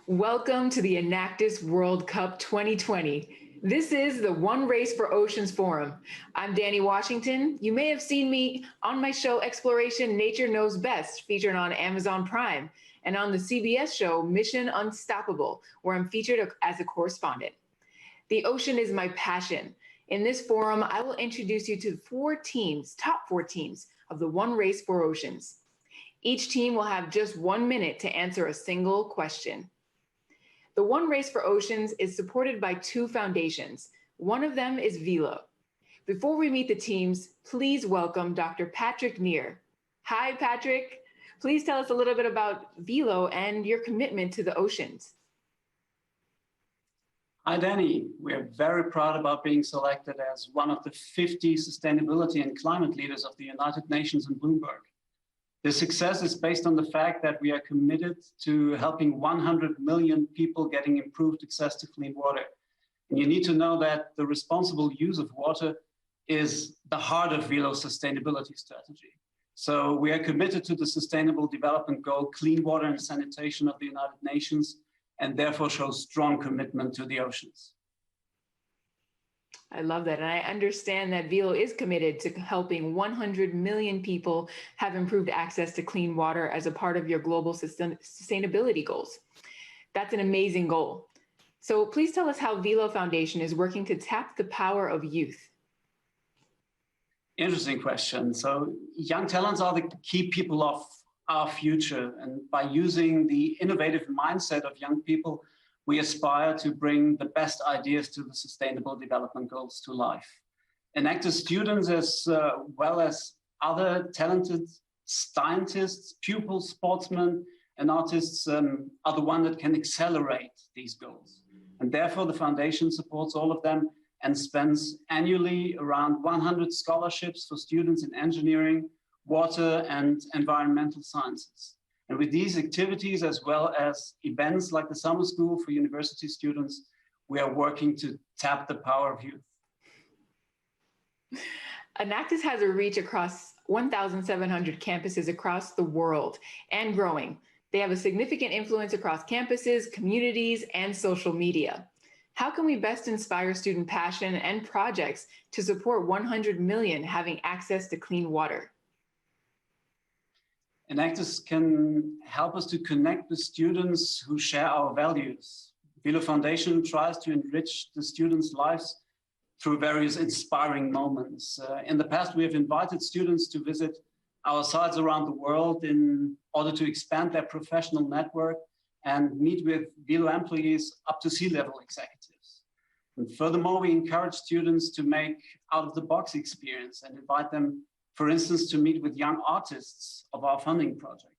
Welcome to the Enactus World Cup 2020. This is the One Race for Oceans Forum. I'm Danny Washington. You may have seen me on my show Exploration Nature Knows Best, featured on Amazon Prime, and on the CBS show Mission Unstoppable, where I'm featured as a correspondent. The ocean is my passion. In this forum, I will introduce you to top four teams of the One Race for Oceans. Each team will have just 1 minute to answer a single question. The One Race for Oceans is supported by two foundations. One of them is Velo. Before we meet the teams, please welcome Dr. Patrick Neer. Hi, Patrick. Please tell us a little bit about Velo and your commitment to the oceans. Hi, Danny. We're very proud about being selected as one of the 50 sustainability and climate leaders of the United Nations in Bloomberg. This success is based on the fact that we are committed to helping 100 million people getting improved access to clean water. And you need to know that the responsible use of water is the heart of Velo's sustainability strategy. So we are committed to the Sustainable Development Goal, clean water and sanitation of the United Nations, and therefore show strong commitment to the oceans. I love that. And I understand that Velo is committed to helping 100 million people have improved access to clean water as a part of your global sustainability goals. That's an amazing goal. So please tell us how Velo Foundation is working to tap the power of youth. Interesting question. So young talents are the key people of our future. And by using the innovative mindset of young people, we aspire to bring the best ideas to the Sustainable Development Goals to life. Enactus students, as well as other talented scientists, pupils, sportsmen, and artists are the one that can accelerate these goals. And therefore, the foundation supports all of them and spends annually around 100 scholarships for students in engineering, water, and environmental sciences. And with these activities, as well as events like the summer school for university students, we are working to tap the power of youth. Enactus has a reach across 1,700 campuses across the world and growing. They have a significant influence across campuses, communities, and social media. How can we best inspire student passion and projects to support 100 million having access to clean water? Enactus can help us to connect with students who share our values. Velo Foundation tries to enrich the students' lives through various inspiring moments. In the past, we have invited students to visit our sites around the world in order to expand their professional network and meet with Velo employees up to C-level executives. And furthermore, we encourage students to make out-of-the-box experience and invite them, for instance, to meet with young artists of our funding projects.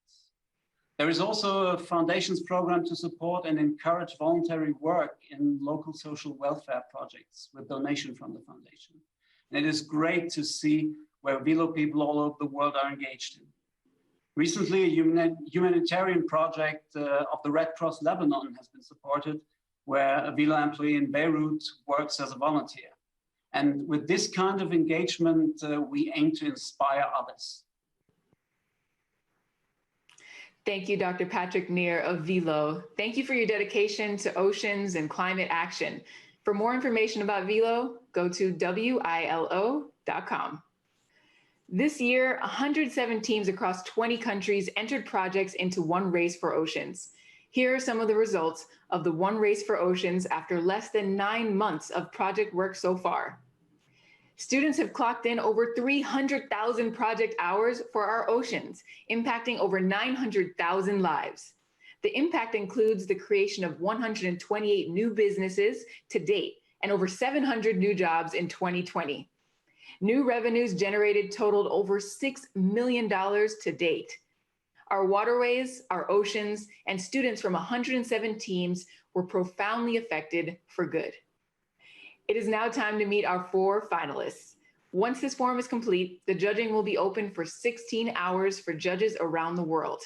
There is also a foundation's program to support and encourage voluntary work in local social welfare projects with donation from the foundation. And it is great to see where Velo people all over the world are engaged in. Recently, a humanitarian project of the Red Cross Lebanon has been supported, where a Velo employee in Beirut works as a volunteer. And with this kind of engagement, we aim to inspire others. Thank you, Dr. Patrick Neer of Velo. Thank you for your dedication to oceans and climate action. For more information about Velo, go to WILO.com. This year, 107 teams across 20 countries entered projects into One Race for Oceans. Here are some of the results of the One Race for Oceans after less than 9 months of project work so far. Students have clocked in over 300,000 project hours for our oceans, impacting over 900,000 lives. The impact includes the creation of 128 new businesses to date and over 700 new jobs in 2020. New revenues generated totaled over $6 million to date. Our waterways, our oceans, and students from 107 teams were profoundly affected for good. It is now time to meet our 4 finalists. Once this forum is complete, the judging will be open for 16 hours for judges around the world.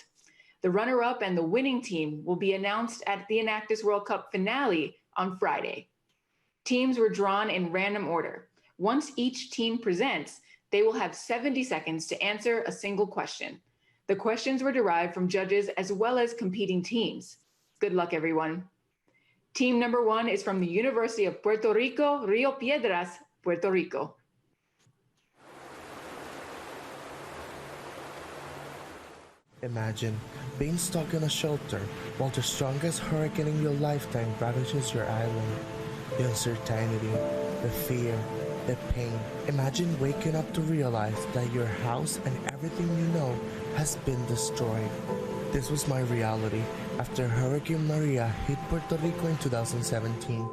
The runner-up and the winning team will be announced at the Enactus World Cup finale on Friday. Teams were drawn in random order. Once each team presents, they will have 70 seconds to answer a single question. The questions were derived from judges as well as competing teams. Good luck, everyone. Team number 1 is from the University of Puerto Rico, Rio Piedras, Puerto Rico. Imagine being stuck in a shelter while the strongest hurricane in your lifetime ravages your island. The uncertainty, the fear, the pain. Imagine waking up to realize that your house and everything you know has been destroyed. This was my reality after Hurricane Maria hit Puerto Rico in 2017.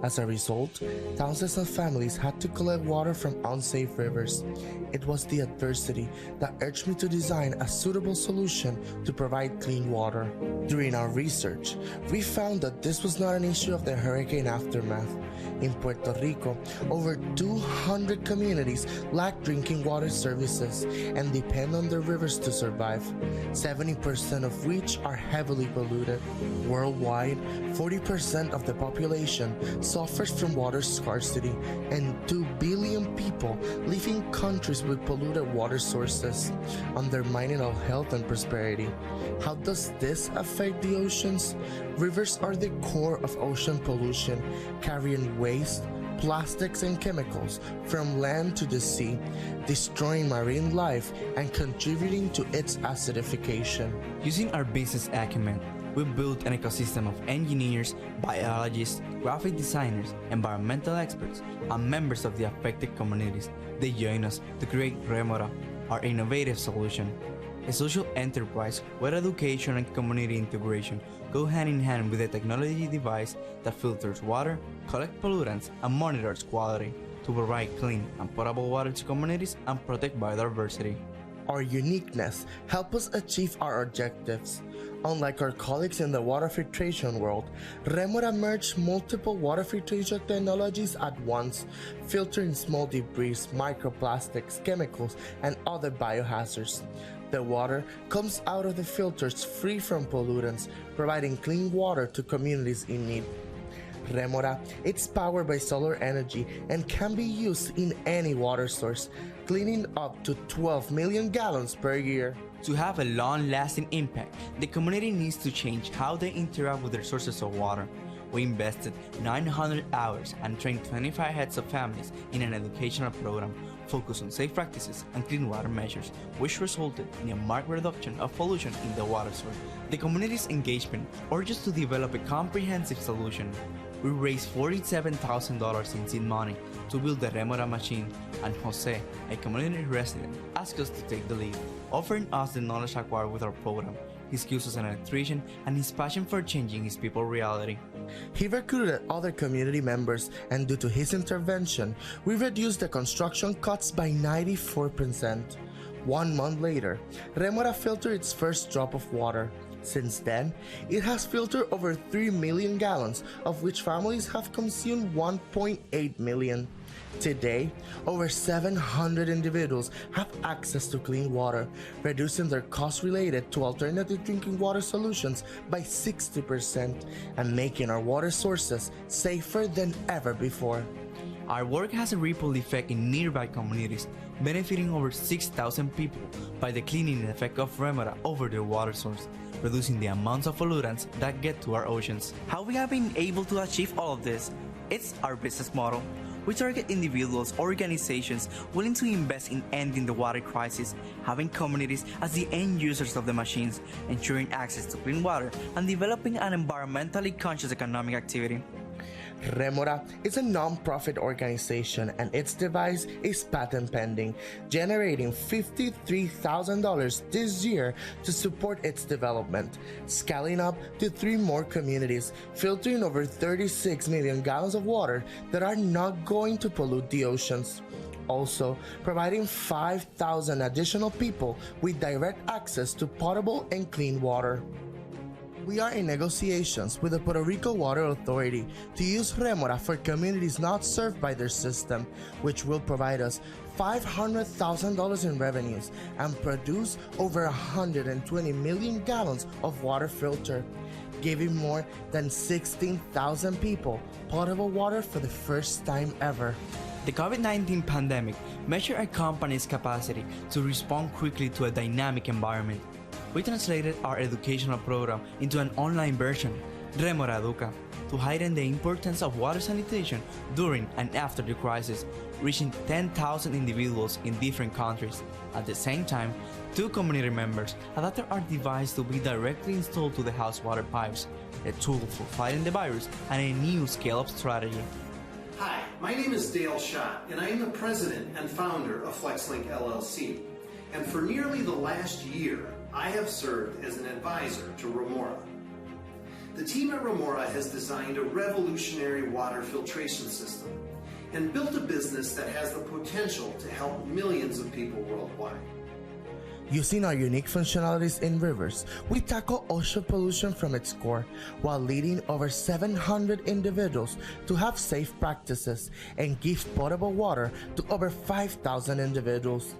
As a result, thousands of families had to collect water from unsafe rivers. It was the adversity that urged me to design a suitable solution to provide clean water. During our research, we found that this was not an issue of the hurricane aftermath. In Puerto Rico, over 200 communities lack drinking water services and depend on the rivers to survive, 70% of which are heavily polluted. Worldwide, 40% of the population suffers from water scarcity, and 2 billion people live in countries with polluted water sources, undermining our health and prosperity. How does this affect the oceans? Rivers are the core of ocean pollution, carrying waste, plastics and chemicals from land to the sea, destroying marine life and contributing to its acidification. Using our business acumen, we built an ecosystem of engineers, biologists, graphic designers, environmental experts, and members of the affected communities. They join us to create Remora, our innovative solution. A social enterprise where education and community integration go hand in hand with a technology device that filters water, collects pollutants, and monitors quality to provide clean and potable water to communities and protect biodiversity. Our uniqueness helps us achieve our objectives. Unlike our colleagues in the water filtration world, Remora merged multiple water filtration technologies at once, filtering small debris, microplastics, chemicals, and other biohazards. The water comes out of the filters free from pollutants, providing clean water to communities in need. Remora is powered by solar energy and can be used in any water source, cleaning up to 12 million gallons per year. To have a long-lasting impact, the community needs to change how they interact with their sources of water. We invested 900 hours and trained 25 heads of families in an educational program focused on safe practices and clean water measures, which resulted in a marked reduction of pollution in the water source. The community's engagement urged us to develop a comprehensive solution. We raised $47,000 in seed money to build the Remora machine, and Jose, a community resident, asked us to take the lead, offering us the knowledge acquired with our program, his skills as an electrician, and his passion for changing his people's reality. He recruited other community members, and due to his intervention, we reduced the construction costs by 94%. 1 month later, Remora filtered its first drop of water. Since then, it has filtered over 3 million gallons, of which families have consumed 1.8 million. Today, over 700 individuals have access to clean water, reducing their costs related to alternative drinking water solutions by 60% and making our water sources safer than ever before. Our work has a ripple effect in nearby communities, benefiting over 6,000 people by the cleaning effect of Remora over their water source, reducing the amounts of pollutants that get to our oceans. How we have been able to achieve all of this? It's our business model. We target individuals or organizations willing to invest in ending the water crisis, having communities as the end users of the machines, ensuring access to clean water, and developing an environmentally conscious economic activity. Remora is a non-profit organization and its device is patent pending, generating $53,000 this year to support its development, scaling up to 3 more communities, filtering over 36 million gallons of water that are not going to pollute the oceans. Also, providing 5,000 additional people with direct access to potable and clean water. We are in negotiations with the Puerto Rico Water Authority to use Remora for communities not served by their system, which will provide us $500,000 in revenues and produce over 120 million gallons of water filtered, giving more than 16,000 people potable water for the first time ever. The COVID-19 pandemic measured a company's capacity to respond quickly to a dynamic environment. we translated our educational program into an online version, Remora Educa, to heighten the importance of water sanitation during and after the crisis, reaching 10,000 individuals in different countries. At the same time, 2 community members adapted our device to be directly installed to the house water pipes, a tool for fighting the virus and a new scale-up strategy. Hi, my name is Dale Schott, and I am the president and founder of FlexLink LLC. And for nearly the last year, I have served as an advisor to Remora. The team at Remora has designed a revolutionary water filtration system and built a business that has the potential to help millions of people worldwide. Using our unique functionalities in rivers, we tackle ocean pollution from its core while leading over 700 individuals to have safe practices and give potable water to over 5,000 individuals.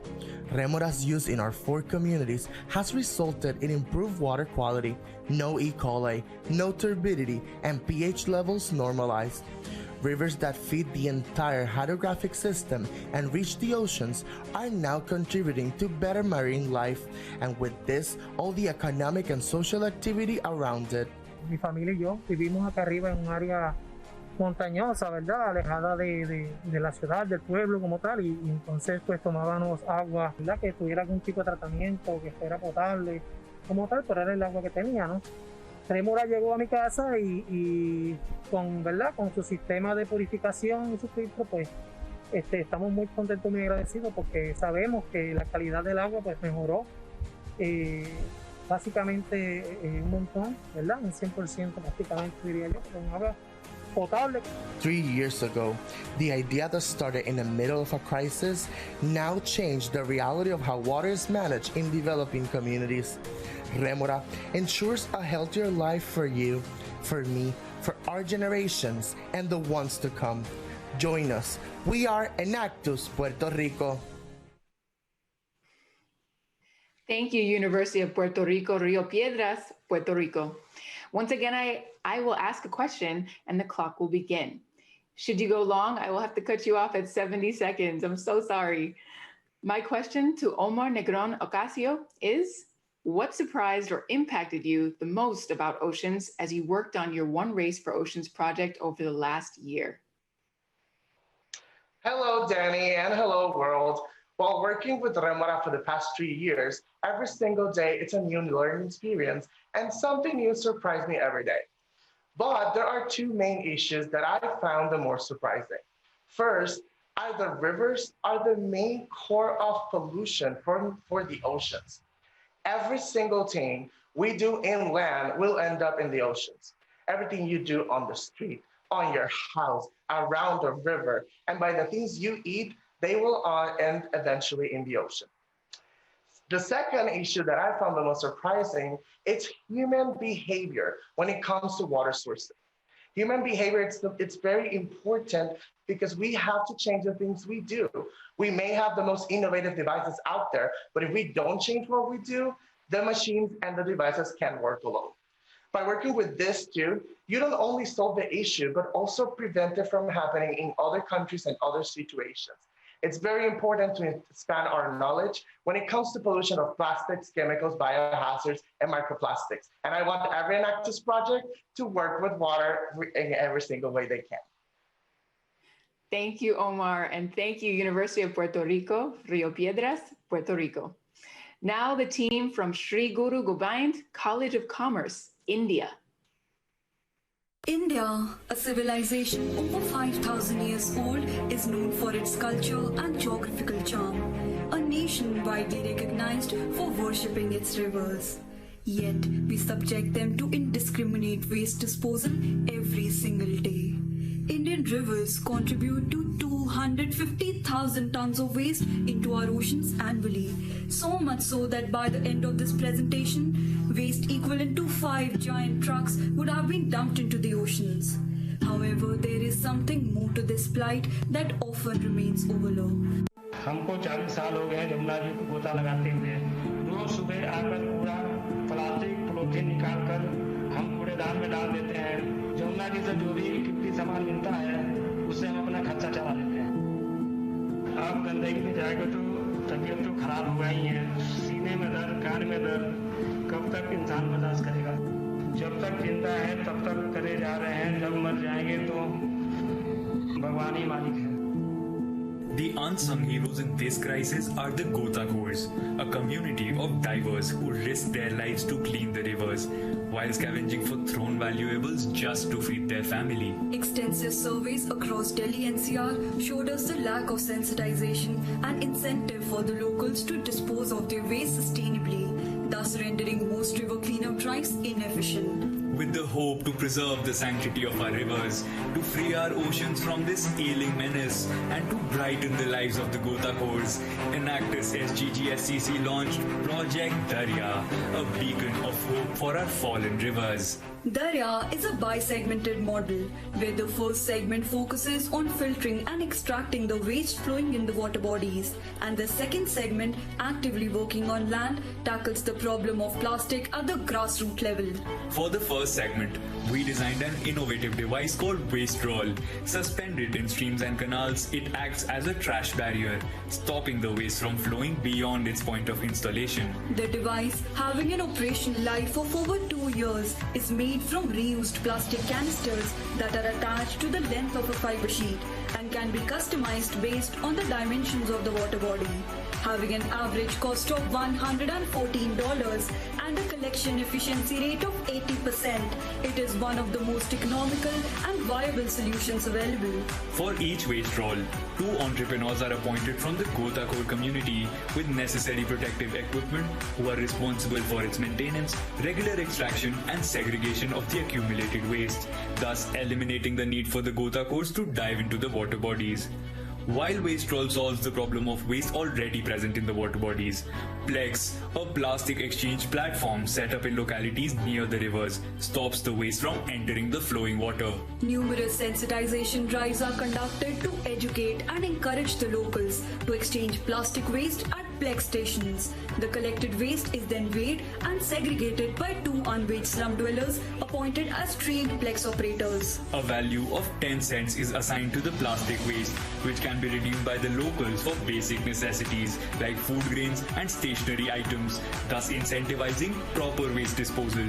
Remora's use in our 4 communities has resulted in improved water quality, no E. coli, no turbidity, and pH levels normalized. Rivers that feed the entire hydrographic system and reach the oceans are now contributing to better marine life, and with this, all the economic and social activity around it. Mi familia y yo vivimos acá arriba en un área montañosa, ¿verdad? Alejada de la ciudad, del pueblo como tal, y entonces pues tomábamos agua, ¿verdad? Que tuviera algún tipo de tratamiento, que fuera potable como tal, pero era el agua que tenía, ¿no? Remora llegó a mi casa y con, ¿verdad? Con su sistema de purificación y su filtro, pues estamos muy contentos, muy agradecidos, porque sabemos que la calidad del agua pues mejoró básicamente un montón, ¿verdad? Un 100% prácticamente, diría yo, con agua potable. 3 years ago, the idea that started in the middle of a crisis now changed the reality of how water is managed in developing communities. Remora ensures a healthier life for you, for me, for our generations, and the ones to come. Join us. We are Enactus, Puerto Rico. Thank you, University of Puerto Rico, Rio Piedras, Puerto Rico. Once again, I will ask a question and the clock will begin. Should you go long, I will have to cut you off at 70 seconds. I'm so sorry. My question to Omar Negron Ocasio is, what surprised or impacted you the most about oceans as you worked on your One Race for Oceans project over the last year? Hello, Danny, and hello, world. While working with Remora for the past 3 years, every single day it's a new learning experience and something new surprised me every day. But there are 2 main issues that I found the more surprising. First, the rivers are the main core of pollution for the oceans. Every single thing we do inland will end up in the oceans. Everything you do on the street, on your house, around the river, and by the things you eat, they will end eventually in the ocean. The second issue that I found the most surprising is human behavior when it comes to water sources. Human behavior, it's very important because we have to change the things we do. We may have the most innovative devices out there, but if we don't change what we do, the machines and the devices can't work alone. By working with this too, you don't only solve the issue, but also prevent it from happening in other countries and other situations. It's very important to expand our knowledge when it comes to pollution of plastics, chemicals, biohazards, and microplastics. And I want every Enactus project to work with water in every single way they can. Thank you, Omar, and thank you, University of Puerto Rico, Rio Piedras, Puerto Rico. Now the team from Sri Guru Gobind College of Commerce, India. India, a civilization over 5,000 years old, is known for its culture and geographical charm, a nation widely recognized for worshipping its rivers. Yet, we subject them to indiscriminate waste disposal every single day. Indian rivers contribute to 250,000 tons of waste into our oceans annually, so much so that by the end of this presentation, waste equivalent to 5 giant trucks would have been dumped into the oceans. However, there is something more to this plight that often remains overlooked. हमको 40 साल हो गए यमुना जी को गोता लगाते हुए। रोज सुबह आकर कूड़ा प्लास्टिक पॉलीथीन निकालकर हम कूड़ेदान में डाल देते हैं। यमुना जी से जो भी कीमती सामान मिलता है उससे हम अपना खर्चा चला लेते हैं। आप गंदगी में जाएगा तो तबीयत तो खराब हो गई है, सीने में दर्द, कान में दर्द, कब तक इंसान बर्दाश्त करेगा? जब तक जिंदा है तब तक करे जा रहे हैं, जब मर जाएंगे तो भगवान ही मालिक है। The unsung heroes in this crisis are the Gotakhors, a community of divers who risk their lives to clean the rivers, while scavenging for thrown valuables just to feed their family. Extensive surveys across Delhi NCR showed us the lack of sensitization and incentive for the locals to dispose of their waste sustainably, thus rendering most river cleanup drives inefficient. With the hope to preserve the sanctity of our rivers, to free our oceans from this ailing menace, and to brighten the lives of the Gotakhors, Enactus SGGSCC launched Project Darya, a beacon of hope for our fallen rivers. Darya is a bi-segmented model where the first segment focuses on filtering and extracting the waste flowing in the water bodies, and the second segment, actively working on land, tackles the problem of plastic at the grassroots level. For the first segment, we designed an innovative device called Waste Roll. Suspended in streams and canals, it acts as a trash barrier, stopping the waste from flowing beyond its point of installation. The device, having an operational life of over 2 years, is made from reused plastic canisters that are attached to the length of a fiber sheet and can be customized based on the dimensions of the water body. Having an average cost of $114 and a collection efficiency rate of 80%, it is one of the most economical and viable solutions available. For each waste roll, 2 entrepreneurs are appointed from the Gotakhor community with necessary protective equipment who are responsible for its maintenance, regular extraction and segregation of the accumulated waste, thus eliminating the need for the Gotakhors to dive into the water bodies. While Waste Roll solves the problem of waste already present in the water bodies, Plex, a plastic exchange platform set up in localities near the rivers, stops the waste from entering the flowing water. Numerous sensitization drives are conducted to educate and encourage the locals to exchange plastic waste at Plex stations. The collected waste is then weighed and segregated by 2 unwaged slum dwellers appointed as trained Plex operators. A value of 10 cents is assigned to the plastic waste, which can be redeemed by the locals for basic necessities like food grains and stationery items, thus incentivizing proper waste disposal.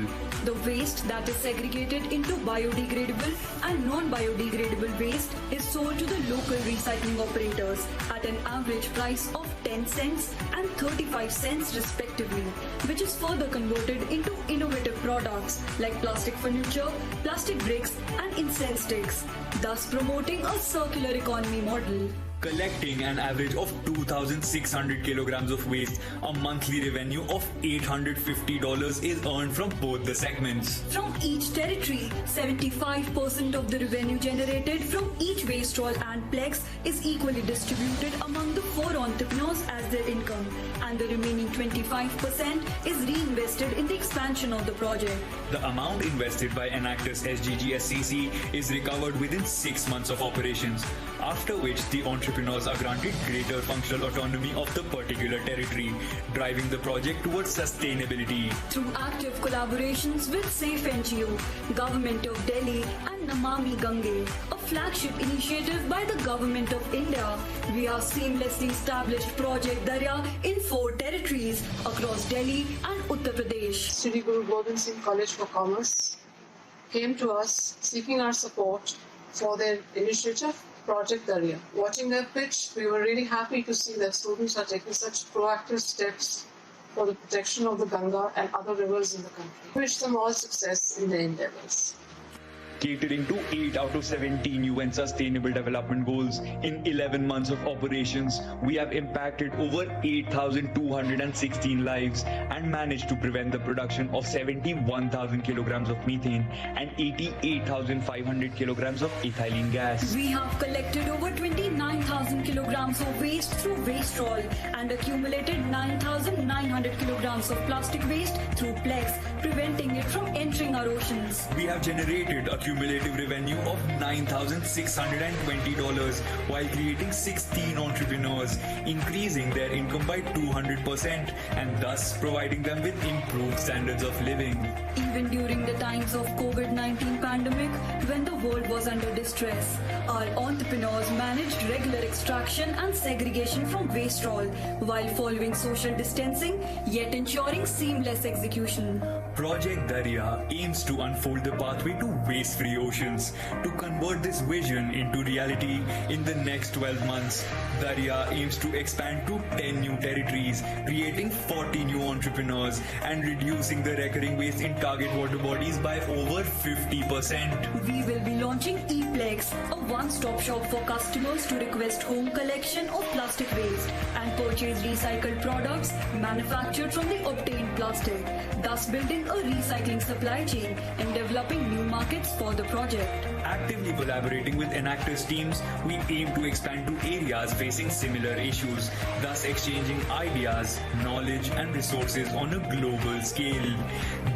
The waste that is segregated into biodegradable and non-biodegradable waste is sold to the local recycling operators at an average price of 10 cents and 35 cents respectively, which is further converted into innovative products like plastic furniture, plastic bricks and incense sticks, thus promoting a circular economy model. Collecting an average of 2,600 kilograms of waste, a monthly revenue of $850 is earned from both the segments. From each territory, 75% of the revenue generated from each waste roll and Plex is equally distributed among the 4 entrepreneurs as their income, and the remaining 25% is reinvested in the expansion of the project. The amount invested by Enactus SGGSCC is recovered within 6 months of operations, after which the entrepreneurs are granted greater functional autonomy of the particular territory, driving the project towards sustainability. Through active collaborations with Safe NGO, Government of Delhi and Namami Gange, a flagship initiative by the Government of India, we have seamlessly established Project Darya in 4 territories across Delhi and Uttar Pradesh. Sri Guru Gobind Singh College for Commerce came to us seeking our support for their initiative, Project Darya. Watching their pitch, we were really happy to see that students are taking such proactive steps for the protection of the Ganga and other rivers in the country. We wish them all success in their endeavors. Catering to 8 out of 17 UN Sustainable Development Goals in 11 months of operations, we have impacted over 8,216 lives and managed to prevent the production of 71,000 kilograms of methane and 88,500 kilograms of ethylene gas. We have collected over 29,000 kilograms of waste through Waste Roll and accumulated 9,900 kilograms of plastic waste through Plex, preventing it from entering our oceans. We have generated a cumulative revenue of $9,620 while creating 16 entrepreneurs, increasing their income by 200% and thus providing them with improved standards of living. Even during the times of COVID-19 pandemic, when the world was under distress, our entrepreneurs managed regular extraction and segregation from waste roll while following social distancing, yet ensuring seamless execution. Project Darya aims to unfold the pathway to waste-free oceans. To convert this vision into reality in the next 12 months, Darya aims to expand to 10 new territories, creating 40 new entrepreneurs and reducing the recurring waste in target water bodies by over 50%. We will be launching ePlex, a one-stop shop for customers to request home collection of plastic waste and purchase recycled products manufactured from the obtained plastic, thus building a recycling supply chain and developing new markets for the project. Actively collaborating with Enactus teams, we aim to expand to areas facing similar issues, thus exchanging ideas, knowledge and resources on a global scale.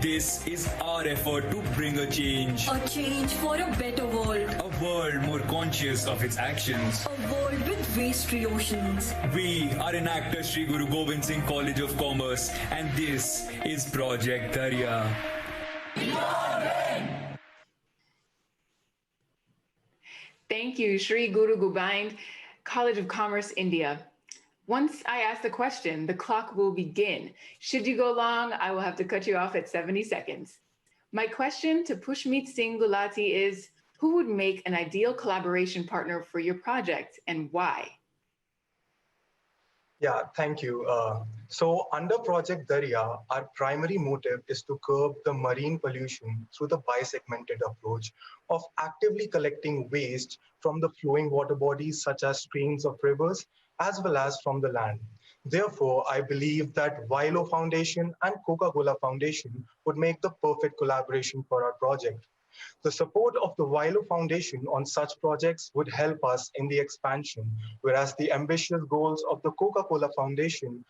This is our effort to bring a change. A change for a better world. A world more conscious of its actions. A world with waste-free oceans. We are Enactus Sri Guru Gobind Singh College of Commerce and this is Project Darya. Thank you, Sri Guru Gobind College of Commerce, India. Once I ask the question, the clock will begin. Should you go long, I will have to cut you off at 70 seconds. My question to Pushmeet Singh Gulati is, who would make an ideal collaboration partner for your project and why? Yeah, thank you. So under Project Darya, our primary motive is to curb the marine pollution through the bisegmented approach of actively collecting waste from the flowing water bodies such as streams of rivers, as well as from the land. Therefore, I believe that Vilo Foundation and Coca-Cola Foundation would make the perfect collaboration for our project. The support of the Vilo Foundation on such projects would help us in the expansion, whereas the ambitious goals of the Coca-Cola Foundation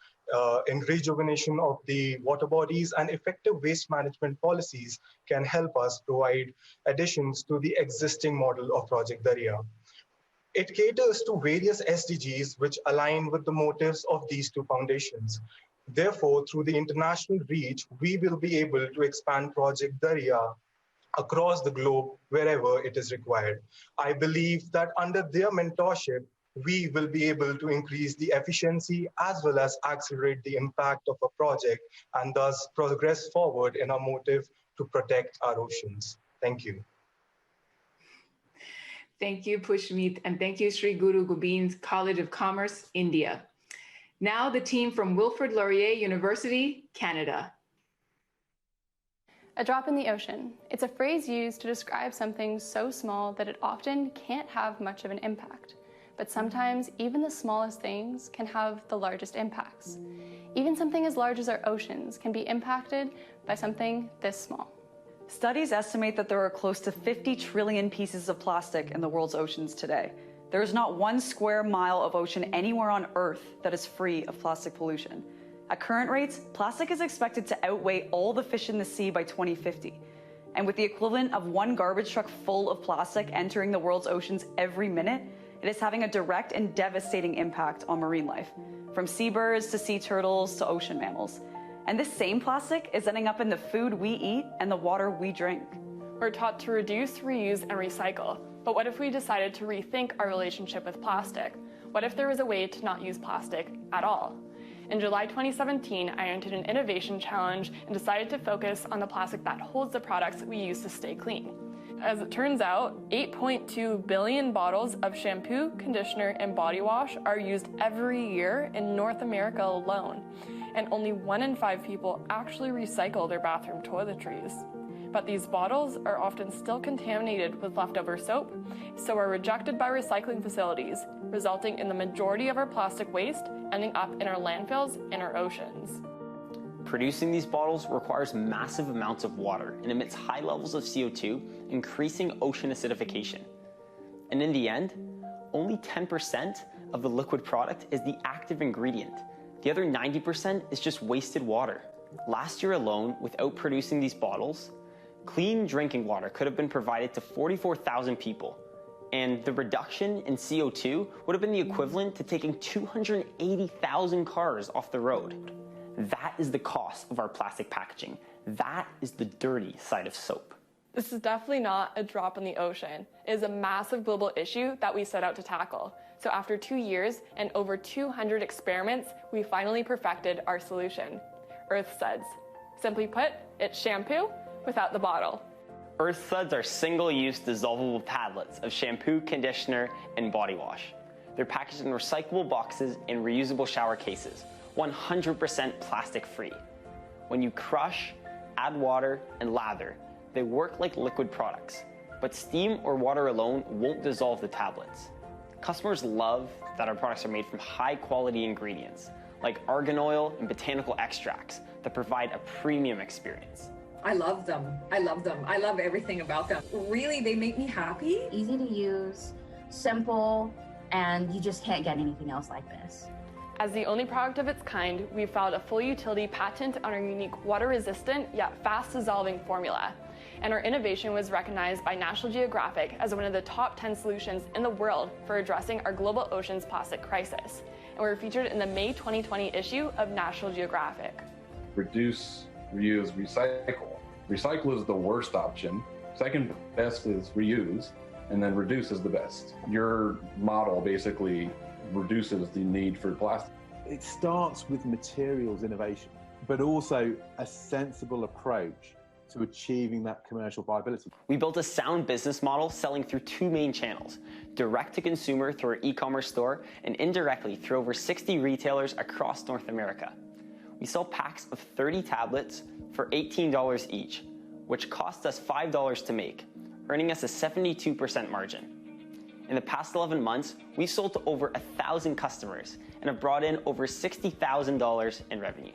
in rejuvenation of the water bodies and effective waste management policies can help us provide additions to the existing model of Project Darya. It caters to various SDGs which align with the motives of these two foundations. Therefore, through the international reach, we will be able to expand Project Darya across the globe wherever it is required. I believe that under their mentorship, we will be able to increase the efficiency as well as accelerate the impact of a project and thus progress forward in our motive to protect our oceans. Thank you. Thank you, Pushmeet, and thank you, Sri Guru Gobind College of Commerce, India. Now the team from Wilfrid Laurier University, Canada. A drop in the ocean. It's a phrase used to describe something so small that it often can't have much of an impact. But sometimes even the smallest things can have the largest impacts. Even something as large as our oceans can be impacted by something this small. Studies estimate that there are close to 50 trillion pieces of plastic in the world's oceans today. There is not 1 square mile of ocean anywhere on Earth that is free of plastic pollution. At current rates, plastic is expected to outweigh all the fish in the sea by 2050. And with the equivalent of 1 garbage truck full of plastic entering the world's oceans every minute, it is having a direct and devastating impact on marine life, from seabirds to sea turtles to ocean mammals. And this same plastic is ending up in the food we eat and the water we drink. We're taught to reduce, reuse, and recycle. But what if we decided to rethink our relationship with plastic? What if there was a way to not use plastic at all? In July 2017, I entered an innovation challenge and decided to focus on the plastic that holds the products we use to stay clean. As it turns out, 8.2 billion bottles of shampoo, conditioner, and body wash are used every year in North America alone. And only 1 in 5 people actually recycle their bathroom toiletries. But these bottles are often still contaminated with leftover soap, so are rejected by recycling facilities, resulting in the majority of our plastic waste ending up in our landfills and our oceans. Producing these bottles requires massive amounts of water and emits high levels of CO2, increasing ocean acidification. And in the end, only 10% of the liquid product is the active ingredient. The other 90% is just wasted water. Last year alone, without producing these bottles, clean drinking water could have been provided to 44,000 people. And the reduction in CO2 would have been the equivalent to taking 280,000 cars off the road. That is the cost of our plastic packaging. That is the dirty side of soap. This is definitely not a drop in the ocean. It is a massive global issue that we set out to tackle. So after 2 years and over 200 experiments, we finally perfected our solution, Earth Suds. Simply put, it's shampoo without the bottle. Earth Suds are single-use dissolvable tablets of shampoo, conditioner, and body wash. They're packaged in recyclable boxes in reusable shower cases, 100% plastic-free. When you crush, add water, and lather, they work like liquid products, but steam or water alone won't dissolve the tablets. Customers love that our products are made from high-quality ingredients, like argan oil and botanical extracts that provide a premium experience. I love them. I love them. I love everything about them. Really, they make me happy. Easy to use, simple, and you just can't get anything else like this. As the only product of its kind, we've filed a full utility patent on our unique water-resistant yet fast-dissolving formula. And our innovation was recognized by National Geographic as one of the top 10 solutions in the world for addressing our global oceans plastic crisis. And we were featured in the May 2020 issue of National Geographic. Reduce, reuse, recycle. Recycle is the worst option. Second best is reuse, and then reduce is the best. Your model basically reduces the need for plastic. It starts with materials innovation, but also a sensible approach to achieving that commercial viability. We built a sound business model selling through two main channels, direct to consumer through our e-commerce store and indirectly through over 60 retailers across North America. We sell packs of 30 tablets for $18 each, which costs us $5 to make, earning us a 72% margin. In the past 11 months, we've sold to over 1,000 customers and have brought in over $60,000 in revenue.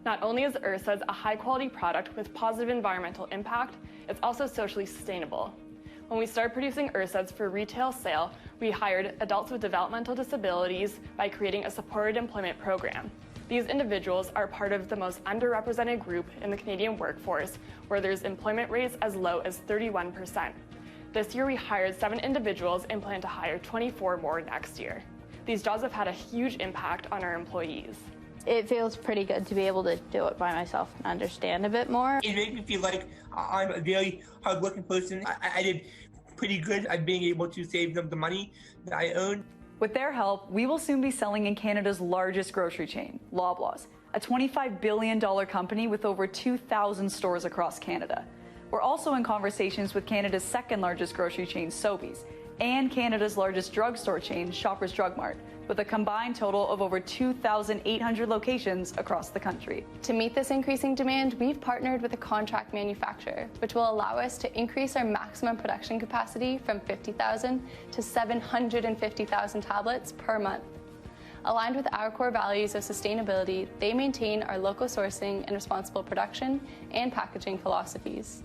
Not only is Earth Suds a high-quality product with positive environmental impact, it's also socially sustainable. When we started producing Earth Suds for retail sale, we hired adults with developmental disabilities by creating a supported employment program. These individuals are part of the most underrepresented group in the Canadian workforce, where there's employment rates as low as 31%. This year we hired 7 individuals and plan to hire 24 more next year. These jobs have had a huge impact on our employees. It feels pretty good to be able to do it by myself and understand a bit more. It makes me feel like I'm a very hardworking person. I did pretty good at being able to save them the money that I earned. With their help, we will soon be selling in Canada's largest grocery chain, Loblaws, a $25 billion company with over 2,000 stores across Canada. We're also in conversations with Canada's second largest grocery chain, Sobeys, and Canada's largest drugstore chain, Shoppers Drug Mart, with a combined total of over 2,800 locations across the country. To meet this increasing demand, we've partnered with a contract manufacturer, which will allow us to increase our maximum production capacity from 50,000 to 750,000 tablets per month. Aligned with our core values of sustainability, they maintain our local sourcing and responsible production and packaging philosophies.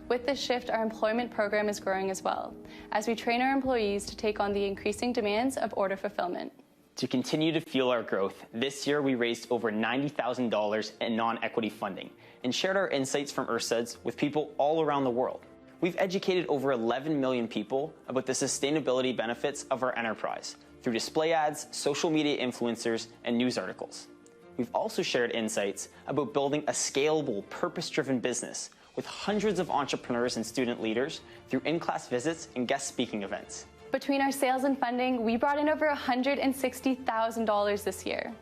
With this shift, our employment program is growing as well, as we train our employees to take on the increasing demands of order fulfillment. To continue to fuel our growth, this year we raised over $90,000 in non-equity funding and shared our insights from Earth Suds with people all around the world. We've educated over 11 million people about the sustainability benefits of our enterprise through display ads, social media influencers, and news articles. We've also shared insights about building a scalable, purpose-driven business with hundreds of entrepreneurs and student leaders through in-class visits and guest speaking events. Between our sales and funding, we brought in over $160,000 this year.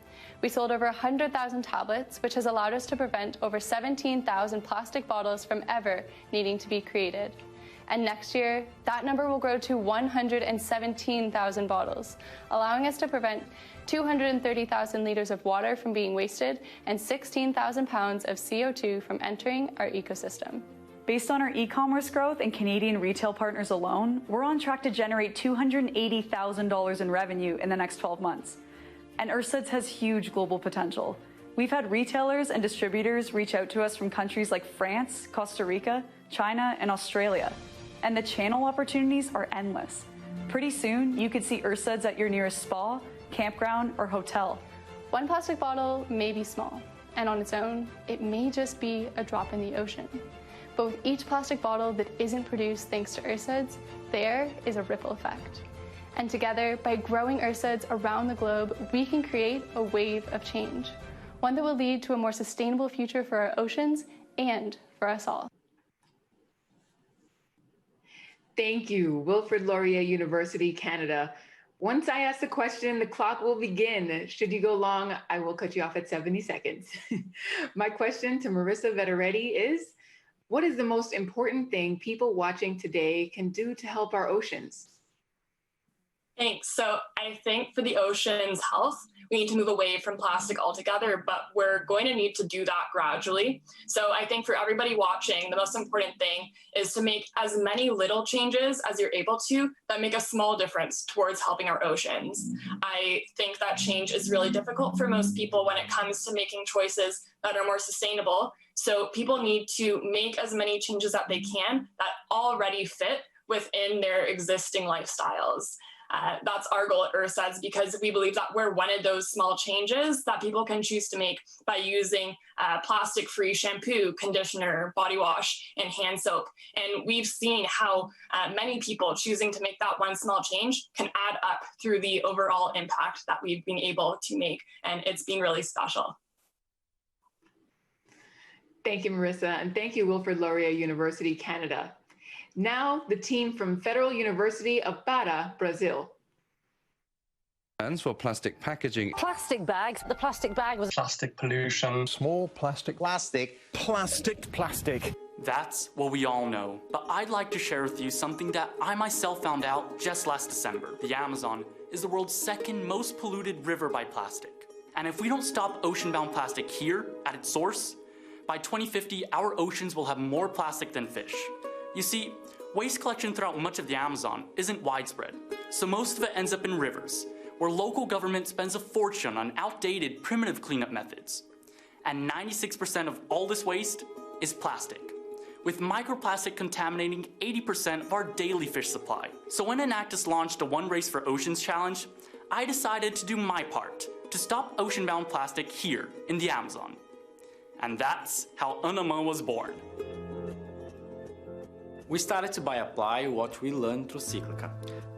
We sold over 100,000 tablets, which has allowed us to prevent over 17,000 plastic bottles from ever needing to be created. And next year, that number will grow to 117,000 bottles, allowing us to prevent 230,000 liters of water from being wasted and 16,000 pounds of CO2 from entering our ecosystem. Based on our e-commerce growth and Canadian retail partners alone, we're on track to generate $280,000 in revenue in the next 12 months. And Earth Suds has huge global potential. We've had retailers and distributors reach out to us from countries like France, Costa Rica, China, and Australia. And the channel opportunities are endless. Pretty soon, you could see Earth Suds at your nearest spa, campground, or hotel. One plastic bottle may be small, and on its own, it may just be a drop in the ocean. but with each plastic bottle that isn't produced thanks to URSUDS, there is a ripple effect. And together, by growing URSUDS around the globe, we can create a wave of change, one that will lead to a more sustainable future for our oceans and for us all. Thank you, Wilfrid Laurier University, Canada. Once I ask the question, the clock will begin. Should you go long, I will cut you off at 70 seconds. My question to Marissa Vetteretti is, what is the most important thing people watching today can do to help our oceans? Thanks. So I think for the ocean's health, we need to move away from plastic altogether, but we're going to need to do that gradually. So I think for everybody watching, the most important thing is to make as many little changes as you're able to that make a small difference towards helping our oceans. I think that change is really difficult for most people when it comes to making choices that are more sustainable. So people need to make as many changes that they can that already fit within their existing lifestyles. That's our goal at URSUDS, because we believe that we're one of those small changes that people can choose to make by using plastic-free shampoo, conditioner, body wash, and hand soap. And we've seen how many people choosing to make that one small change can add up through the overall impact that we've been able to make. And it's been really special. Thank you, Marissa, and thank you, Wilfrid Laurier University, Canada. Now, the team from Federal University of Para, Brazil. Plans for plastic packaging. Plastic bags. The plastic bag was plastic pollution. Small plastic. Plastic. Plastic. That's what we all know. But I'd like to share with you something that I myself found out just last December. The Amazon is the world's second most polluted river by plastic. And if we don't stop ocean-bound plastic here at its source, by 2050, our oceans will have more plastic than fish. You see, waste collection throughout much of the Amazon isn't widespread, so most of it ends up in rivers, where local government spends a fortune on outdated, primitive cleanup methods. And 96% of all this waste is plastic, with microplastic contaminating 80% of our daily fish supply. So when Enactus launched a One Race for Oceans challenge, I decided to do my part to stop ocean-bound plastic here in the Amazon. And that's how Anamã was born. We started to apply what we learned through Cyclica,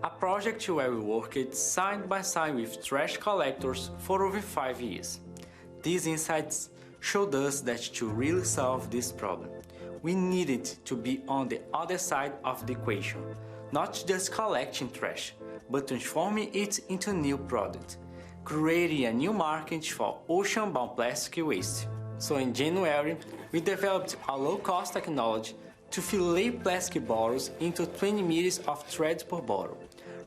a project where we worked side by side with trash collectors for over 5 years. These insights showed us that to really solve this problem, we needed to be on the other side of the equation, not just collecting trash, but transforming it into new product, creating a new market for ocean-bound plastic waste. So in January, we developed a low-cost technology to fillet plastic bottles into 20 meters of thread per bottle,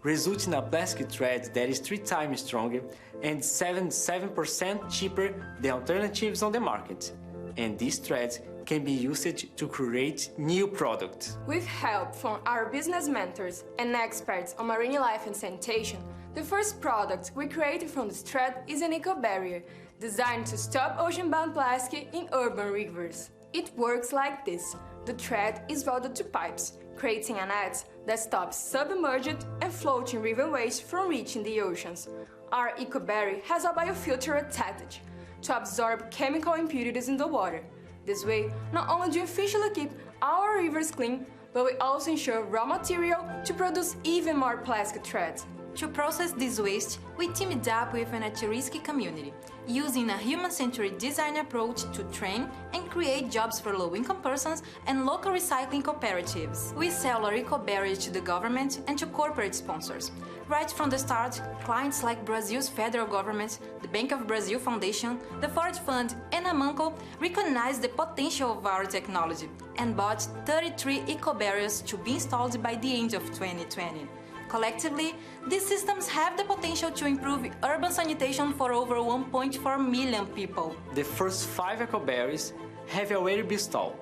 resulting in a plastic thread that is 3 times stronger and 77% cheaper than alternatives on the market. And these threads can be used to create new products. With help from our business mentors and experts on marine life and sanitation, the first product we created from this thread is an eco-barrier designed to stop ocean-bound plastic in urban rivers. It works like this. The thread is welded to pipes, creating a net that stops submerged and floating river waste from reaching the oceans. Our eco-barrier has a biofilter attached to absorb chemical impurities in the water. This way, not only do we officially keep our rivers clean, but we also ensure raw material to produce even more plastic threads. To process this waste, we teamed up with an at-risk community, using a human-centered design approach to train and create jobs for low-income persons and local recycling cooperatives. We sell our eco-barriers to the government and to corporate sponsors. Right from the start, clients like Brazil's federal government, the Bank of Brazil Foundation, the Ford Fund, and Amanco recognized the potential of our technology and bought 33 eco-barriers to be installed by the end of 2020. Collectively, these systems have the potential to improve urban sanitation for over 1.4 million people. The first 5 eco-barriers have already been installed,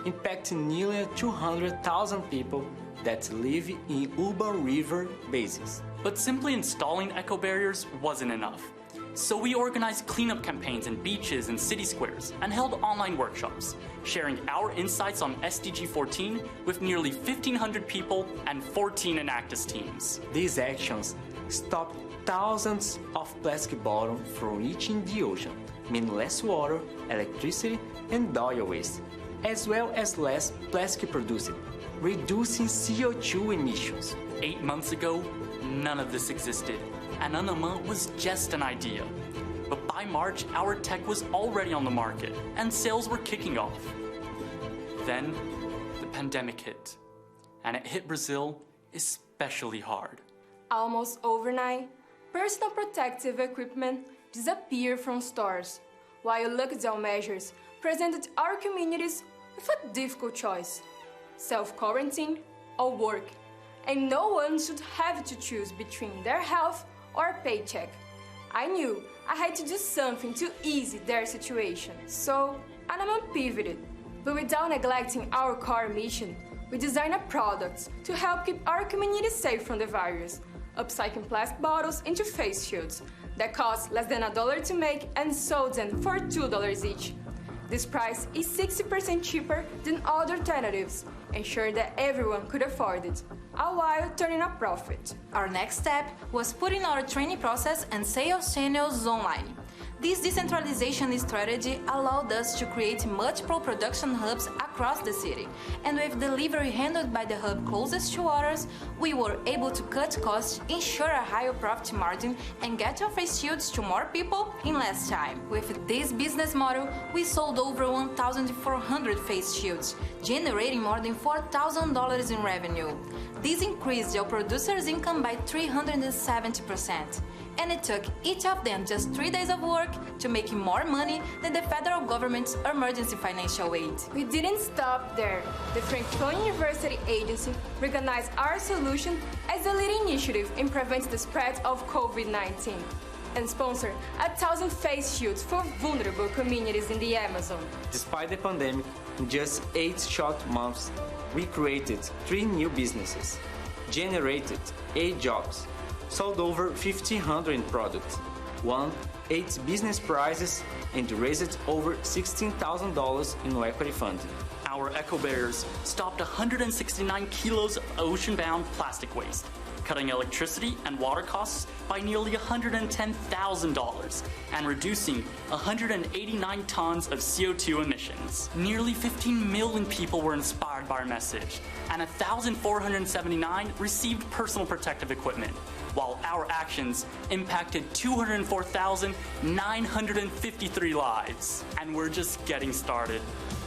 impacting nearly 200,000 people that live in urban river basins. But simply installing eco barriers wasn't enough. So we organized cleanup campaigns in beaches and city squares and held online workshops, sharing our insights on SDG 14 with nearly 1,500 people and 14 Enactus teams. These actions stopped thousands of plastic bottles from reaching the ocean, meaning less water, electricity, and oil waste. as well as less plastic produced, reducing CO2 emissions. 8 months ago, none of this existed, and Anamã was just an idea. But by March, our tech was already on the market, and sales were kicking off. Then, the pandemic hit, and it hit Brazil especially hard. Almost overnight, personal protective equipment disappeared from stores, while lockdown measures presented our communities with a difficult choice: self-quarantine or work. And no one should have to choose between their health or a paycheck. I knew I had to do something to ease their situation. So Anamã pivoted, but without neglecting our core mission, we designed a product to help keep our community safe from the virus, upcycling plastic bottles into face shields that cost less than $1 to make and sold them for $2 each. This price is 60% cheaper than other alternatives, ensuring that everyone could afford it, all while turning a profit. Our next step was putting our training process and sales channels online. This decentralization strategy allowed us to create multiple production hubs across the city, and with delivery handled by the hub closest to ours, we were able to cut costs, ensure a higher profit margin, and get our face shields to more people in less time. With this business model, we sold over 1,400 face shields, generating more than $4,000 in revenue. This increased our producers' income by 370%. And it took each of them just 3 days of work to make more money than the federal government's emergency financial aid. We didn't stop there. The Franklin University Agency recognized our solution as a leading initiative in preventing the spread of COVID-19 and sponsored 1,000 face shields for vulnerable communities in the Amazon. Despite the pandemic, in just 8 short months, we created 3 new businesses, generated 8 jobs, sold over 1,500 products, won 8 business prizes, and raised over $16,000 in equity funding. Our Eco Barriers stopped 169 kilos of ocean-bound plastic waste, cutting electricity and water costs by nearly $110,000 and reducing 189 tons of CO2 emissions. Nearly 15 million people were inspired by our message, and 1,479 received personal protective equipment, while our actions impacted 204,953 lives. And we're just getting started.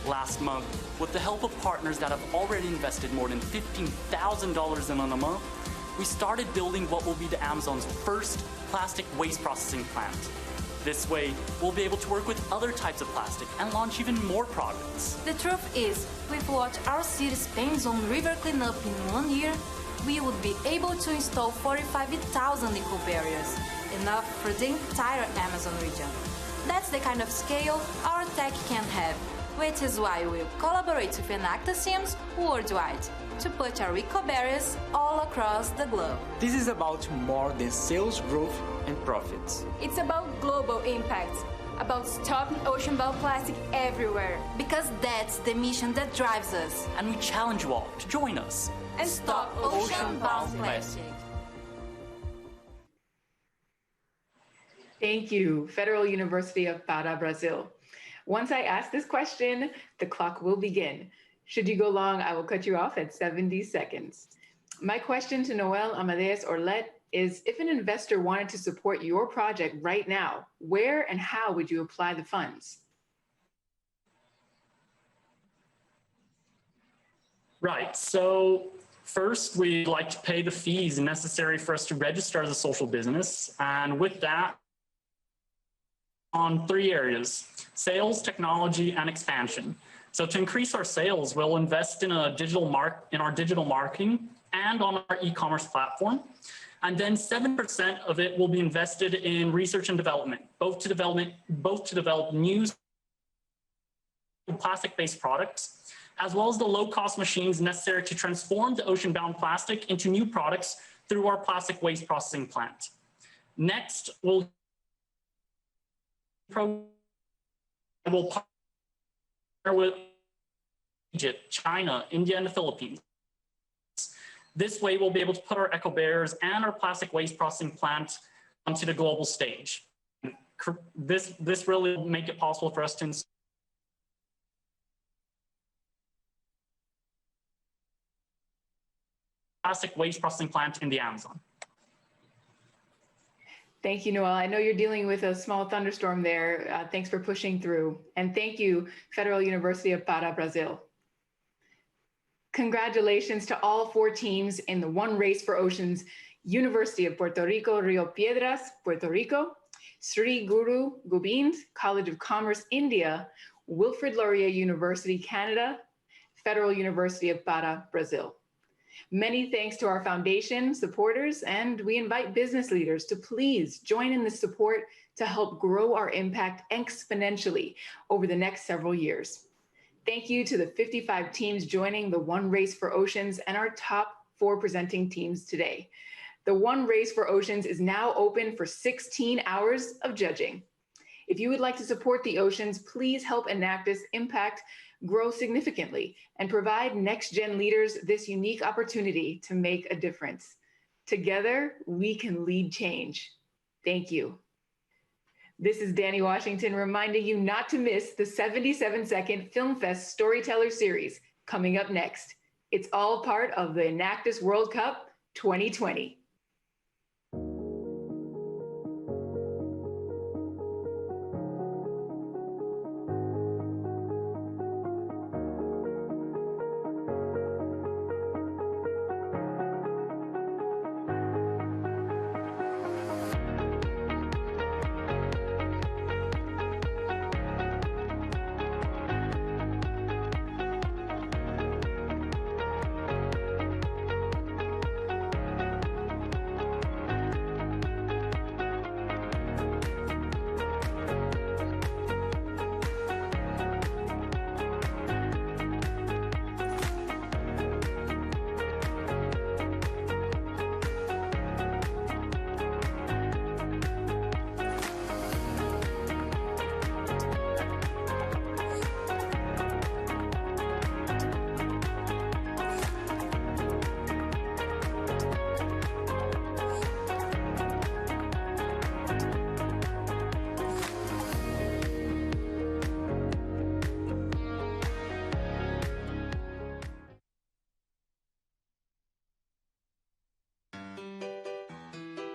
Last month, with the help of partners that have already invested more than $15,000 in Anamã, we started building what will be the Amazon's first plastic waste processing plant. This way, we'll be able to work with other types of plastic and launch even more products. The truth is, with what our city spends on river cleanup in 1 year, we would be able to install 45,000 eco barriers, enough for the entire Amazon region. That's the kind of scale our tech can have, which is why we'll collaborate with Enactus teams worldwide to put our eco barriers all across the globe. This is about more than sales growth and profits. It's about global impact, about stopping ocean-bound plastic everywhere. Because that's the mission that drives us. And we challenge you all to join us and stop ocean-bound plastic. Thank you, Federal University of Pará, Brazil. Once I ask this question, the clock will begin. Should you go long, I will cut you off at 70 seconds. My question to Noel Amadeus Orlet is, if an investor wanted to support your project right now, where and how would you apply the funds? Right, so first we'd like to pay the fees necessary for us to register as a social business. And with that, on 3 areas: sales, technology, and expansion. So to increase our sales, we'll invest in our digital marketing and on our e-commerce platform. And then 7% of it will be invested in research and development, both to develop new plastic-based products, as well as the low-cost machines necessary to transform the ocean-bound plastic into new products through our plastic waste processing plant. Next, we'll partner with Egypt, China, India, and the Philippines. This way, we'll be able to put our eco barriers and our plastic waste processing plant onto the global stage. This really will make it possible for us to plastic waste processing plant in the Amazon. Thank you, Noel. I know you're dealing with a small thunderstorm there. Thanks for pushing through. And thank you, Federal University of Para, Brazil. Congratulations to all 4 teams in the One Race for Oceans, University of Puerto Rico, Rio Piedras, Puerto Rico, Sri Guru Gobind College of Commerce, India, Wilfrid Laurier University, Canada, Federal University of Para, Brazil. Many thanks to our foundation supporters, and we invite business leaders to please join in the support to help grow our impact exponentially over the next several years. Thank you to the 55 teams joining the One Race for Oceans and our top 4 presenting teams today. The One Race for Oceans is now open for 16 hours of judging. If you would like to support the oceans, please help Enactus Impact grow significantly and provide next-gen leaders this unique opportunity to make a difference. Together, we can lead change. Thank you. This is Danny Washington reminding you not to miss the 77-second Film Fest Storyteller Series coming up next. It's all part of the Enactus World Cup 2020.